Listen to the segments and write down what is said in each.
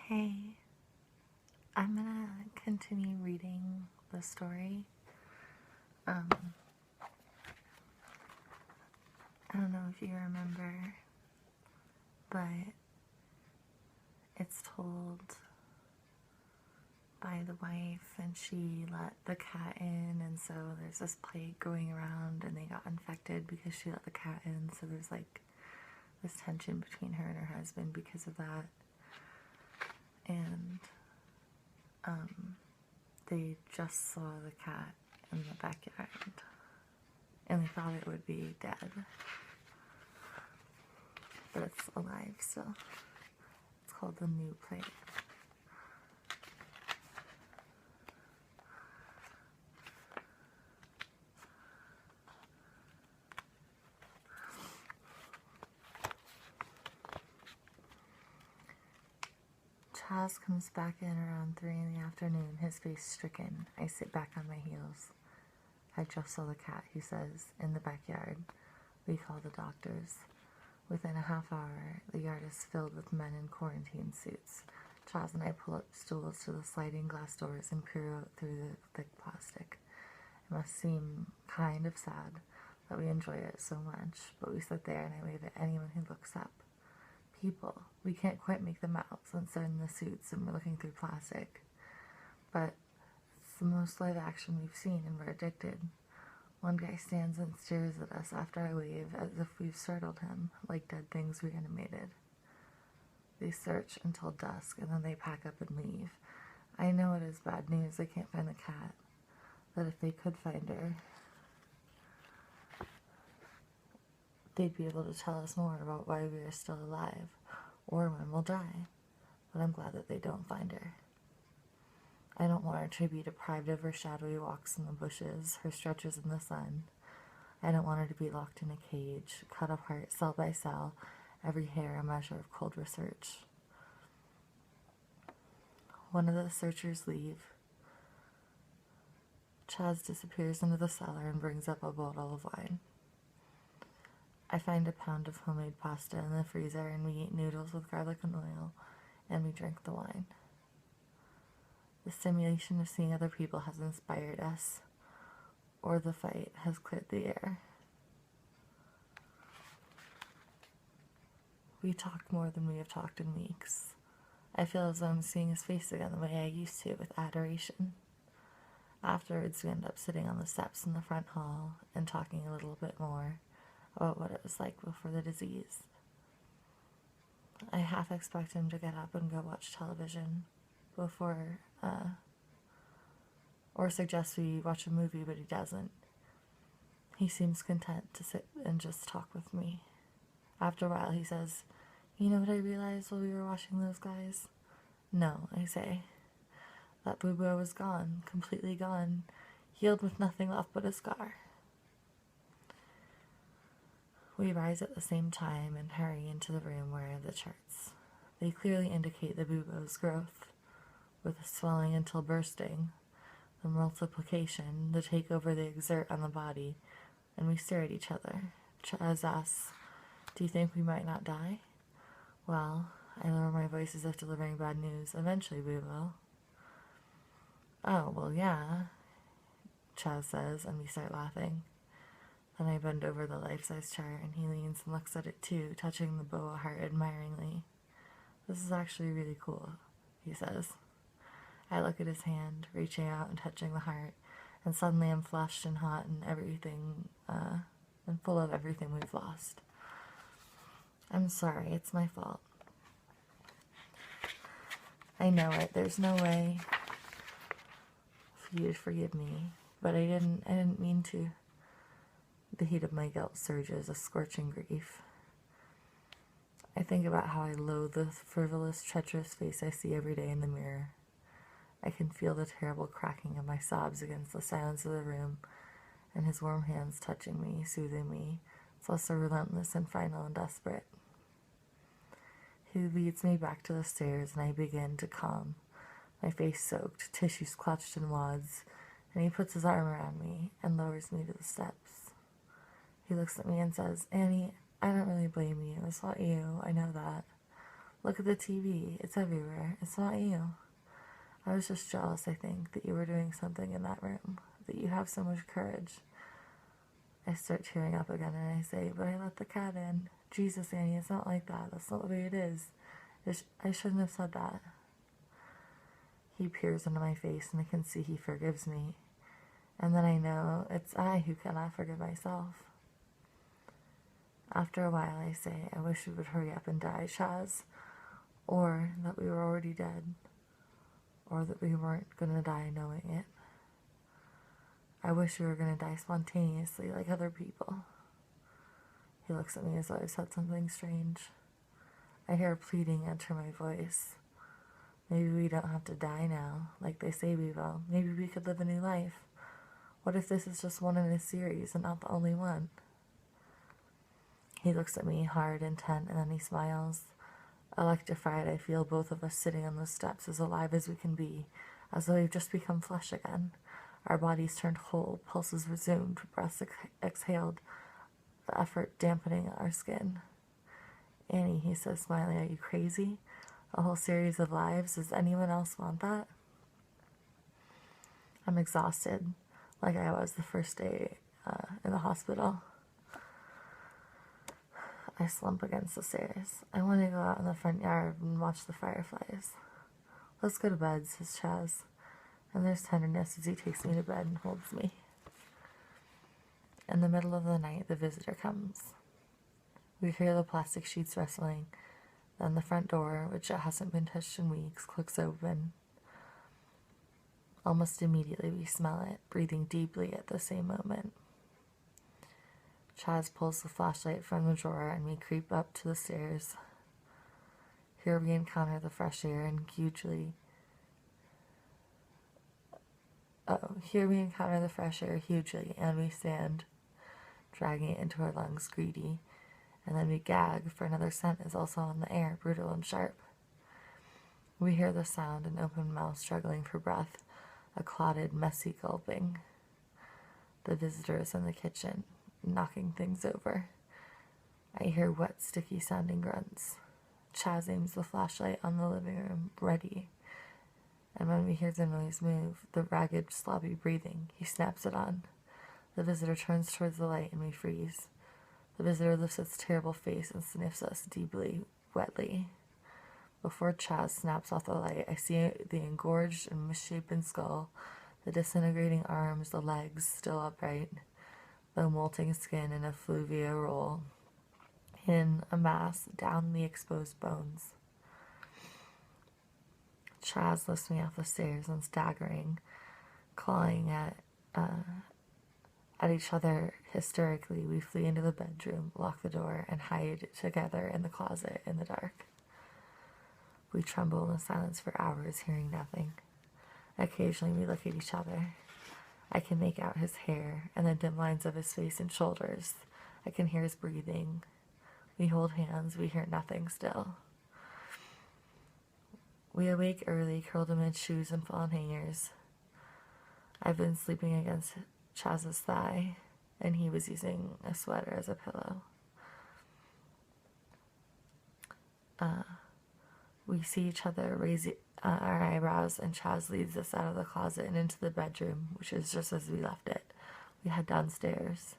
Hey, I'm gonna continue reading the story. I don't know if you remember, but it's told by the wife, and she let the cat in, and so there's this plague going around, and they got infected because she let the cat in, so there's like this tension between her and her husband because of that. And they just saw the cat in the backyard, and they thought it would be dead, but it's alive still. It's called the new plague. Chaz comes back in around 3 in the afternoon, his face stricken. I sit back on my heels. I just saw the cat, he says, in the backyard. We call the doctors. Within a half hour, the yard is filled with men in quarantine suits. Chaz and I pull up stools to the sliding glass doors and peer out through the thick plastic. It must seem kind of sad that we enjoy it so much, but we sit there and I wave at anyone who looks up. People. We can't quite make them out since they're in the suits and we're looking through plastic. But it's the most live action we've seen and we're addicted. One guy stands and stares at us after I wave as if we've startled him, like dead things reanimated. They search until dusk and then they pack up and leave. I know it is bad news they can't find the cat, but if they could find her, they'd be able to tell us more about why we are still alive, or when we'll die. But I'm glad that they don't find her. I don't want her to be deprived of her shadowy walks in the bushes, her stretches in the sun. I don't want her to be locked in a cage, cut apart cell by cell, every hair a measure of cold research. One of the searchers leave. Chaz disappears into the cellar and brings up a bottle of wine. I find a pound of homemade pasta in the freezer, and we eat noodles with garlic and oil, and we drink the wine. The stimulation of seeing other people has inspired us, or the fight has cleared the air. We talk more than we have talked in weeks. I feel as though I'm seeing his face again the way I used to, with adoration. Afterwards, we end up sitting on the steps in the front hall and talking a little bit more about what it was like before the disease. I half expect him to get up and go watch television before, or suggest we watch a movie, but he doesn't. He seems content to sit and just talk with me. After a while, he says, "You know what I realized while we were watching those guys?" "No," I say. "That boo-boo was gone, completely gone, healed with nothing left but a scar." We rise at the same time and hurry into the room where are the charts. They clearly indicate the bubo's growth, with the swelling until bursting, the multiplication, the takeover they exert on the body, and we stare at each other. Chaz asks, "Do you think we might not die?" "Well," I lower my voice as if delivering bad news, "eventually we will." "Oh, well, yeah," Chaz says, and we start laughing. Then I bend over the life-size chart, and he leans and looks at it too, touching the boa heart admiringly. "This is actually really cool," he says. I look at his hand, reaching out and touching the heart, and suddenly I'm flushed and hot and everything, and full of everything we've lost. "I'm sorry, it's my fault." "I know it, there's no way for you to forgive me, but I didn't mean to." The heat of my guilt surges, a scorching grief. I think about how I loathe the frivolous, treacherous face I see every day in the mirror. I can feel the terrible cracking of my sobs against the silence of the room, and his warm hands touching me, soothing me, plus so relentless and final and desperate. He leads me back to the stairs, and I begin to calm, my face soaked, tissues clutched in wads, and he puts his arm around me and lowers me to the steps. He looks at me and says, "Annie, I don't really blame you. It's not you, I know that. Look at the TV. It's everywhere. It's not you. I was just jealous, I think, that you were doing something in that room, that you have so much courage. I start tearing up again and I say, but I let the cat in. Jesus, Annie, it's not like that. That's not the way it is. I shouldn't have said that. He peers into my face and I can see he forgives me. And then I know it's I who cannot forgive myself. After a while I say, I wish we would hurry up and die, Chaz. Or that we were already dead. Or that we weren't going to die knowing it. I wish we were going to die spontaneously like other people. He looks at me as though I've said something strange. I hear pleading enter my voice. Maybe we don't have to die now, like they say we will. Maybe we could live a new life. What if this is just one in a series and not the only one? He looks at me hard, intent, and then he smiles. Electrified, I feel both of us sitting on the steps as alive as we can be, as though we've just become flesh again. Our bodies turned whole, pulses resumed, breaths exhaled, the effort dampening our skin. Annie, he says, smiling, are you crazy? A whole series of lives? Does anyone else want that? I'm exhausted, like I was the first day in the hospital. I slump against the stairs. I want to go out in the front yard and watch the fireflies. Let's go to bed, says Chaz. And there's tenderness as he takes me to bed and holds me. In the middle of the night, the visitor comes. We hear the plastic sheets rustling. Then the front door, which hasn't been touched in weeks, clicks open. Almost immediately we smell it, breathing deeply at the same moment. Chaz pulls the flashlight from the drawer and we creep up to the stairs. Here we encounter the fresh air and hugely and we stand, dragging it into our lungs, greedy. And then we gag, for another scent is also on the air, brutal and sharp. We hear the sound, an open mouth struggling for breath, a clotted, messy gulping. The visitor is in the kitchen, knocking things over. I hear wet, sticky sounding grunts. Chaz aims the flashlight on the living room, ready. And when we hear the noise move, the ragged, sloppy breathing, he snaps it on. The visitor turns towards the light and we freeze. The visitor lifts its terrible face and sniffs us deeply, wetly. Before Chaz snaps off the light, I see the engorged and misshapen skull, the disintegrating arms, the legs still upright, the molting skin in a fluvia roll, in a mass down the exposed bones. Chaz lifts me off the stairs and staggering, clawing at each other hysterically, we flee into the bedroom, lock the door, and hide together in the closet in the dark. We tremble in the silence for hours, hearing nothing. Occasionally we look at each other. I can make out his hair and the dim lines of his face and shoulders. I can hear his breathing. We hold hands, we hear nothing still. We awake early, curled amid shoes and fallen hangers. I've been sleeping against Chaz's thigh, and he was using a sweater as a pillow. We see each other raise our eyebrows, and Chaz leads us out of the closet and into the bedroom, which is just as we left it. We head downstairs.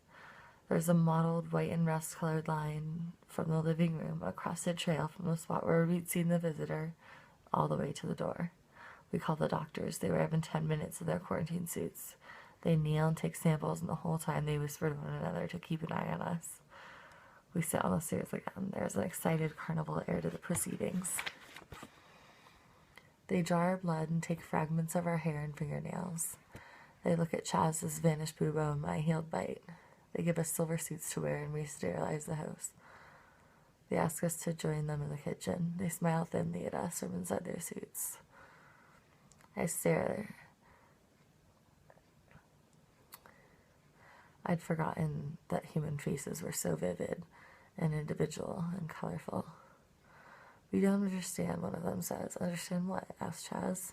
There's a mottled white and rust-colored line from the living room across the trail from the spot where we'd seen the visitor all the way to the door. We call the doctors. They arrive in 10 minutes in their quarantine suits. They kneel and take samples, and the whole time they whisper to one another to keep an eye on us. We sit on the stairs again. There's an excited carnival air to the proceedings. They draw our blood and take fragments of our hair and fingernails. They look at Chaz's vanished bubo and my healed bite. They give us silver suits to wear and we sterilize the house. They ask us to join them in the kitchen. They smile thinly at us from inside their suits. I stare. I'd forgotten that human faces were so vivid and individual and colorful. We don't understand, one of them says. Understand what? Asks Chaz.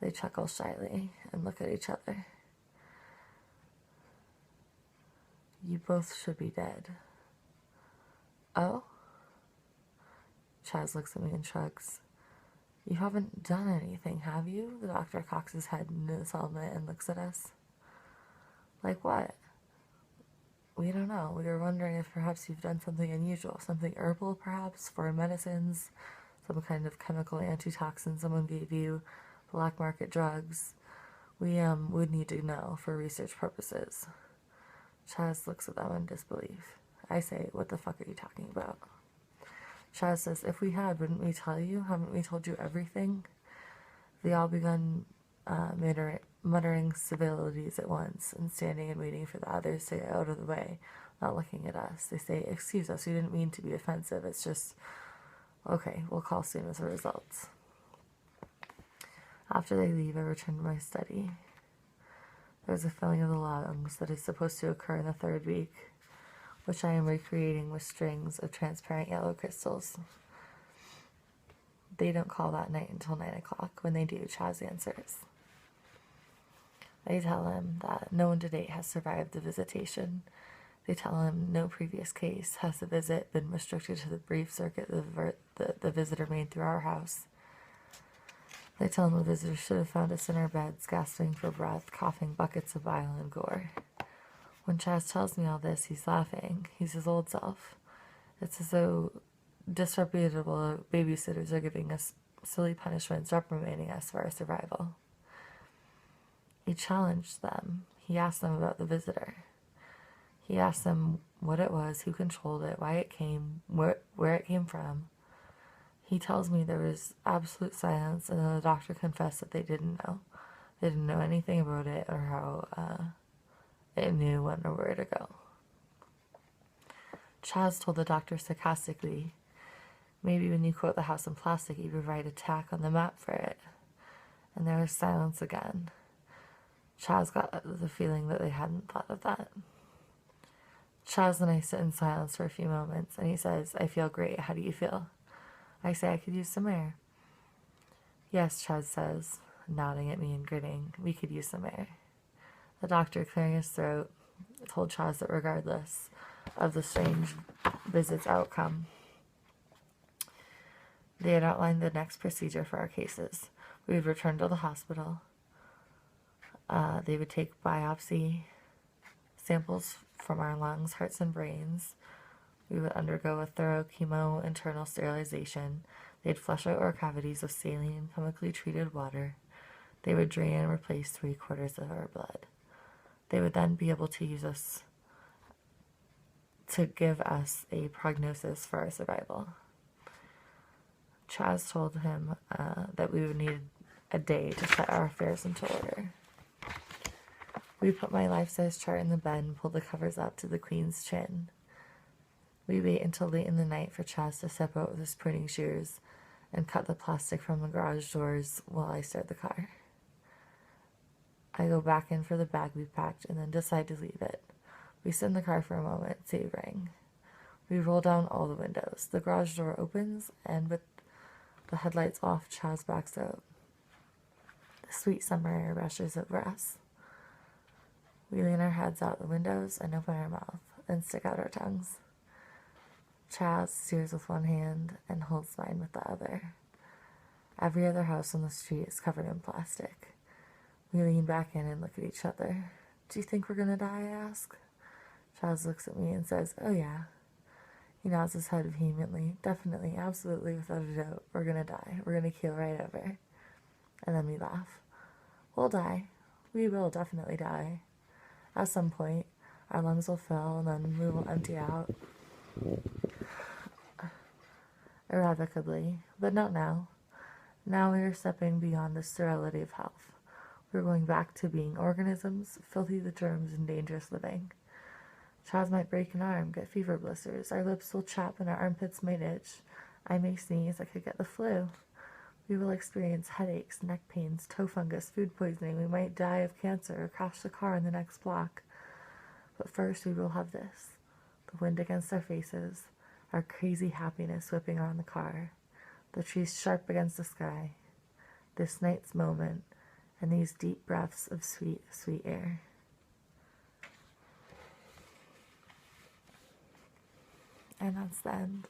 They chuckle shyly and look at each other. You both should be dead. Oh? Chaz looks at me and shrugs. You haven't done anything, have you? The doctor cocks his head into his helmet and looks at us. Like what? We don't know. We were wondering if perhaps you've done something unusual, something herbal perhaps, foreign medicines, some kind of chemical antitoxin someone gave you, black market drugs. We would need to know for research purposes. Chaz looks at them in disbelief. I say, what the fuck are you talking about? Chaz says, if we had, wouldn't we tell you? Haven't we told you everything? They all begun muttering civilities at once and standing and waiting for the others to get out of the way, not looking at us. They say, excuse us, we didn't mean to be offensive. It's just, okay, we'll call soon with the results. After they leave, I return to my study. There's a filling of the lungs that is supposed to occur in the 3rd week, which I am recreating with strings of transparent yellow crystals. They don't call that night until 9 o'clock. When they do, Chaz answers. They tell him that no one to date has survived the visitation. They tell him no previous case has the visit been restricted to the brief circuit the visitor made through our house. They tell him the visitor should have found us in our beds, gasping for breath, coughing buckets of bile and gore. When Chaz tells me all this, he's laughing. He's his old self. It's as though disreputable babysitters are giving us silly punishments, reprimanding us for our survival. He challenged them. He asked them about the visitor. He asked them what it was, who controlled it, why it came, where it came from. He tells me there was absolute silence, and then the doctor confessed that they didn't know. They didn't know anything about it or how it knew when or where to go. Chaz told the doctor sarcastically, maybe when you quote the house in plastic, you provide a tack on the map for it. And there was silence again. Chaz got the feeling that they hadn't thought of that. Chaz and I sit in silence for a few moments, and he says, I feel great. How do you feel? I say I could use some air. Yes, Chaz says, nodding at me and grinning. We could use some air. The doctor, clearing his throat, told Chaz that regardless of the strange visit's outcome, they had outlined the next procedure for our cases. We would return to the hospital. They would take biopsy samples from our lungs, hearts, and brains. We would undergo a thorough chemo internal sterilization. They'd flush out our cavities with saline, chemically treated water. They would drain and replace 3/4 of our blood. They would then be able to use us to give us a prognosis for our survival. Chaz told him that we would need a day to set our affairs into order. We put my life-size chart in the bed and pulled the covers up to the queen's chin. We wait until late in the night for Chaz to step out with his pruning shears and cut the plastic from the garage doors while I start the car. I go back in for the bag we packed and then decide to leave it. We sit in the car for a moment, savoring. We roll down all the windows. The garage door opens, and with the headlights off, Chaz backs out. The sweet summer air rushes over us. We lean our heads out the windows and open our mouth and stick out our tongues. Chaz steers with one hand and holds mine with the other. Every other house on the street is covered in plastic. We lean back in and look at each other. Do you think we're gonna die? I ask. Chaz looks at me and says, oh yeah. He nods his head vehemently. Definitely, absolutely, without a doubt. We're gonna die. We're gonna keel right over. And then we laugh. We'll die. We will definitely die. At some point, our lungs will fill and then we will empty out. Irrevocably. But not now. Now we are stepping beyond the sterility of health. We're going back to being organisms, filthy with germs and dangerous living. Chaz might break an arm, get fever blisters. Our lips will chap and our armpits might itch. I may sneeze. I could get the flu. We will experience headaches, neck pains, toe fungus, food poisoning. We might die of cancer or crash the car in the next block. But first we will have this. The wind against our faces. Our crazy happiness whipping around the car. The trees sharp against the sky. This night's moment. And these deep breaths of sweet, sweet air. And that's the end.